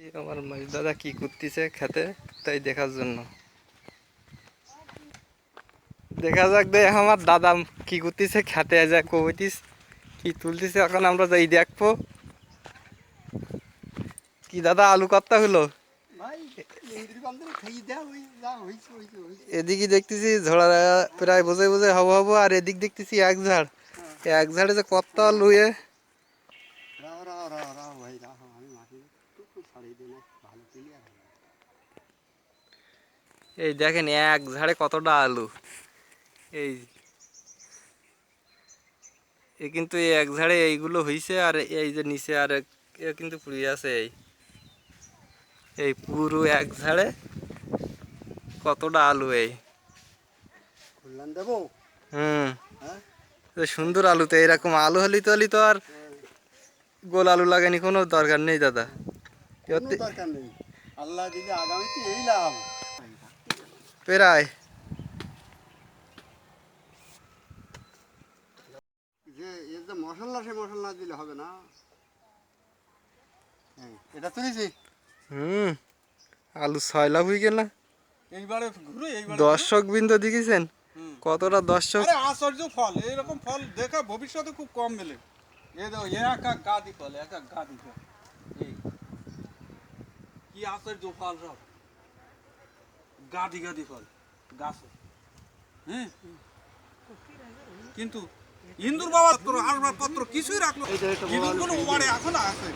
আমার মাঝ দাদা কি করতেছে খেতে তাই দেখার জন্য দেখা যাক দে আমার দাদা কি করতেছে খেতে যা কইতিস কি তুলতেছে এখন আমরা যাই দেখবো কি দাদা আলু কত্তা হলো এদিকে দেখতেছি ঝোড়া প্রায় বোঝে বোঝে হবো হবো আর এদিক দেখতেছি এক ঝাড়ে যে কত্তা আলু এই দেখেন এক ঝাড়ে কতটা আলু এই কিন্তু এই এক ঝাড়ে এইগুলো হইছে আর এই যে নিচে আর কিন্তু পুড়িয়ে আছে এই পুরো এক ঝাড়ে কতটা আলু দেবো সুন্দর আলু তো এরকম আলু হলি তো আর গোল আলু লাগানি কোনো দরকার নেই দাদা দরকার নেই আল্লাহ দিলে আগামীতে এই লাভ প্রায় যে এর যে মশলা সে মশলা দিলে হবে না এটা তুলেছি আলু ছয়লা হয়ে গেল এইবারে ঘুরে দর্শক বিন্দু দেখেছেন কতটা দর্শক আশ্চর্য ফল এইরকম ফল দেখা ভবিষ্যতে খুব কম মেলে এই দেখো এক এক গাদি ফল এক এক গাদি ফল এই কি আশ্চর্য ফল সব গাদি গাদি ফল গাছ কিন্তু ইন্দুর বাবা আসবাবপত্র কিছুই রাখলো ইঁদুরগুলো ওবারে এখন আছে